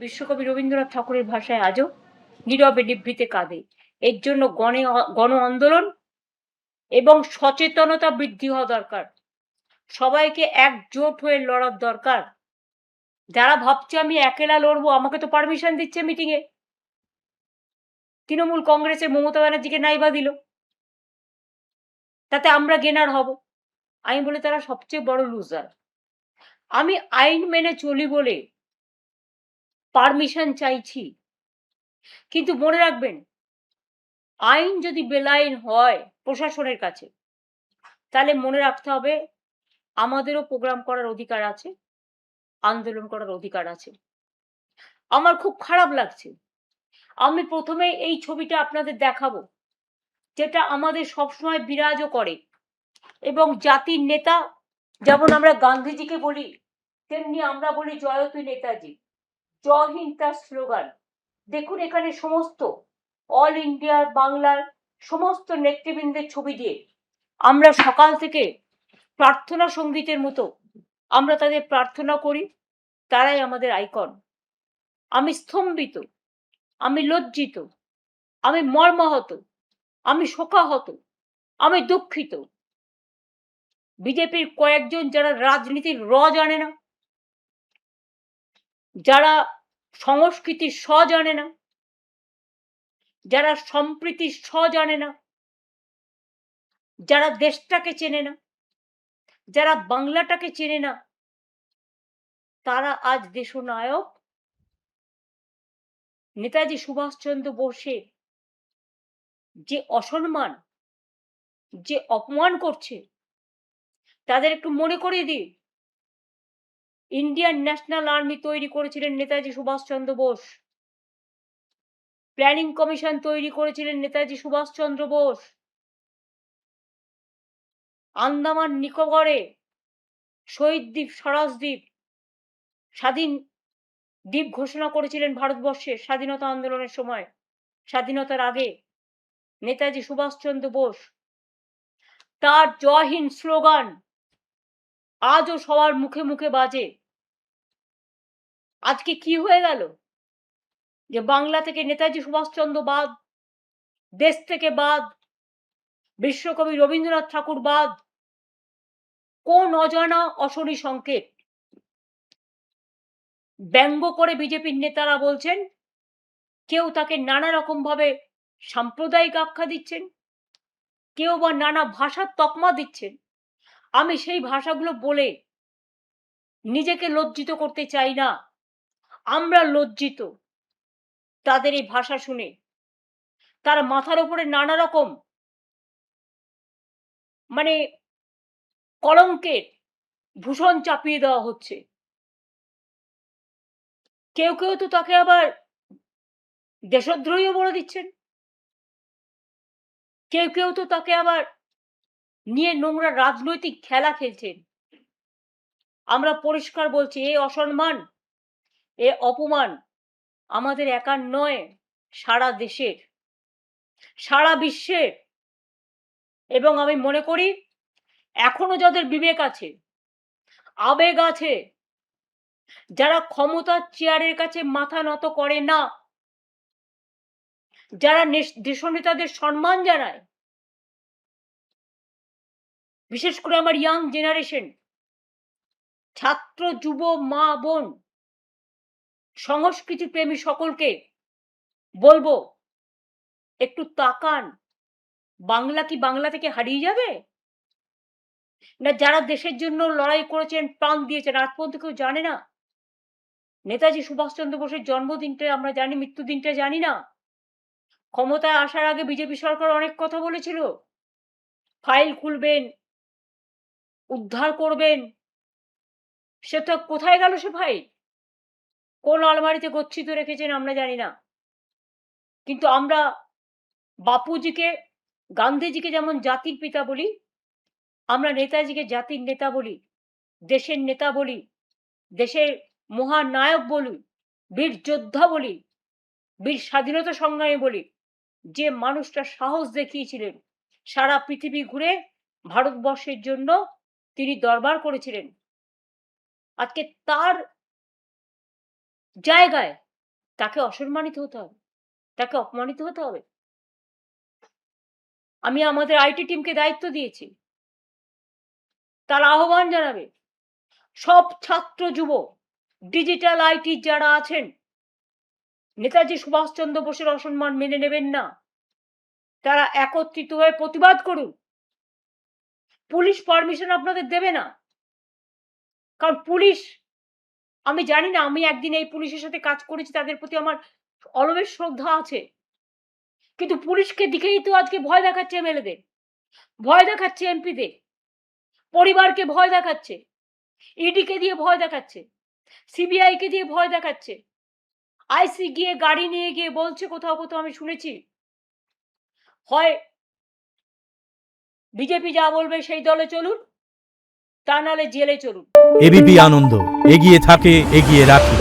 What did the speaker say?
বিশ্বকবি রবীন্দ্রনাথ ঠাকুরের ভাষায় আজও নীরবে নিভৃতে কাঁদে। এর জন্য গণ আন্দোলন এবং সচেতনতা বৃদ্ধি হওয়া দরকার। সবাইকে একজোট হয়ে লড়ার দরকার। যারা ভাবছে আমি একেলা লড়বো, আমাকে তো পারমিশন দিচ্ছে মিটিংয়ে। তৃণমূল কংগ্রেসের মমতা ব্যানার্জিকে নাইবা দিল, তাতে আমরা গেনার হব। আমি বলি তারা সবচেয়ে বড় লুজার। আমি আইন মেনে চলি বলে পারমিশন চাইছি, কিন্তু মনে রাখবেন আইন যদি বেলাইন হয় প্রশাসনের কাছে, তাহলে মনে রাখতে হবে আমাদেরও প্রোগ্রাম করার অধিকার আছে, আন্দোলন করার অধিকার আছে। আমার খুব খারাপ লাগছে। আমি প্রথমে এই ছবিটা আপনাদের দেখাবো, যেটা আমাদের সবসময় বিরাজও করে এবং জাতির নেতা যেমন আমরা গান্ধীজিকে বলি, তেমনি আমরা বলি জয়তু নেতাজি। জয় হিন্দ তার স্লোগান। দেখুন এখানে সমস্ত অল ইন্ডিয়ার বাংলার সমস্ত নেতৃবৃন্দের ছবি দিয়ে আমরা সকাল থেকে প্রার্থনা সঙ্গীতের মতো আমরা তাদের প্রার্থনা করি। তারাই আমাদের আইকন। আমি স্তম্ভিত, আমি লজ্জিত, আমি মর্মাহত, আমি শোকাহত, আমি দুঃখিত। বিজেপির কয়েকজন যারা রাজনীতির র জানে না, যারা সংস্কৃতির স জানে না, যারা সম্প্রীতির স জানে না, যারা দেশটাকে চেনে না, যারা বাংলাটাকে চেনে না, তারা আজ দেশনায়ক নেতাজি সুভাষচন্দ্র বোসের যে অসম্মান, যে অপমান করছে, তাদের একটু মনে করিয়ে দিই। ইন্ডিয়ান ন্যাশনাল আর্মি তৈরি করেছিলেন নেতাজি সুভাষচন্দ্র বোস। প্ল্যানিং কমিশন তৈরি করেছিলেন নেতাজি সুভাষচন্দ্র বোস। আন্দামান নিকোবরে শহীদ দ্বীপ, স্বরাজ দ্বীপ, স্বাধীন দ্বীপ ঘোষণা করেছিলেন ভারতবর্ষের স্বাধীনতা আন্দোলনের সময়, স্বাধীনতার আগে নেতাজি সুভাষচন্দ্র বোস। তার জয় হিন্দ স্লোগান আজও সবার মুখে মুখে বাজে। আজকে কি হয়ে গেল যে বাংলা থেকে নেতাজি সুভাষচন্দ্র বাদ, দেশ থেকে বাদ, বিশ্বকবি রবীন্দ্রনাথ ঠাকুর বাদ। কোন অজানা অশনি সংকেত। ব্যঙ্গ করে বিজেপির নেতারা বলছেন, কেউ তাকে নানা রকম ভাবে সাম্প্রদায়িক আখ্যা দিচ্ছেন, কেউ বা নানা ভাষার তকমা দিচ্ছেন। আমি সেই ভাষাগুলো বলে নিজেকে লজ্জিত করতে চাই না। আমরা লজ্জিত তাদের এই ভাষা শুনে। তার মাথার উপরে নানা রকম মানে কলঙ্কের ভূষণ চাপিয়ে দেওয়া হচ্ছে। কেউ কেউ তো তাকে আবার দেশদ্রোহীও বলে দিচ্ছেন, কেউ কেউ তো তাকে আবার নিয়ে নোংরা রাজনৈতিক খেলা খেলছেন। আমরা পরিষ্কার বলছি, এই অসম্মান, এ অপমান আমাদের একার নয়, সারা দেশের, সারা বিশ্বের। এবং আমি মনে করি এখনো যাদের বিবেক আছে, আবেগ আছে, যারা ক্ষমতার চেয়ারের কাছে মাথা নত করে না, যারা দেশনেতাদের সম্মান জানায়, বিশেষ করে আমার ইয়াং জেনারেশন, ছাত্র, যুব, মা, বোন, সংস্কৃতি প্রেমী সকলকে বলবো, একটু তাকান। বাংলা কি বাংলা থেকে হারিয়ে যাবে? না যারা দেশের জন্য লড়াই করেছেন, প্রাণ দিয়েছেন, আজ পর্যন্ত কেউ জানে না? নেতাজি সুভাষচন্দ্র বোসের জন্মদিনটা আমরা জানি, মৃত্যুদিনটা জানি না? ক্ষমতায় আসার আগে বিজেপি সরকার অনেক কথা বলেছিল, ফাইল খুলবেন, উদ্ধার করবেন। সে তো কোথায় গেল সে ফাইল? কোন আলমারিতে গচ্ছিত রেখেছেন আমরা জানি না। কিন্তু আমরা বাপুজিকে, গান্ধীজিকে যেমন জাতির পিতা বলি, আমরা নেতাজিকে জাতির নেতা বলি, দেশের নেতা বলি, দেশের মহানায়ক বলি, বীর যোদ্ধা বলি, বীর স্বাধীনতা সংগ্রামী বলি। যে মানুষটা সাহস দেখিয়েছিলেন, সারা পৃথিবী ঘুরে ভারতবর্ষের জন্য তিনি দরবার করেছিলেন, আজকে তার জায়গায় তাকে অসম্মানিত হতে হবে, তাকে অপমানিত হতে হবে। আমি আমাদের আইটি টিমকে দায়িত্ব দিয়েছি, তারা আহ্বান জানাবে সব ছাত্র যুব ডিজিটাল আইটি যারা আছেন নেতাজি সুভাষচন্দ্র বোসের অসম্মান মেনে নেবেন না, তারা একত্রিত হয়ে প্রতিবাদ করুন। পুলিশ পারমিশন আপনাদের দেবে না, কারণ পুলিশ, আমি জানি না, আমি একদিন এই পুলিশের সাথে কাজ করেছি, তাদের প্রতি আমার অলবেশ শ্রদ্ধা আছে, কিন্তু পুলিশকে দিকেই তো আজকে ভয় দেখাচ্ছে এমএলএদের, ভয় দেখাচ্ছে এমপিদের, পরিবারকে ভয় দেখাচ্ছে, ইডিকে দিয়ে ভয় দেখাচ্ছে, সিবিআই কে দিয়ে ভয় দেখাচ্ছে, আইসি গিয়ে গাড়ি নিয়ে গিয়ে বলছে কোথাও কোথাও আমি শুনেছি, হয় বিজেপি যা বলবে সেই দলে চলুন, তা নাহলে জেলে চলুন। এবিপি আনন্দ, এগিয়ে থাকে, এগিয়ে রাখে।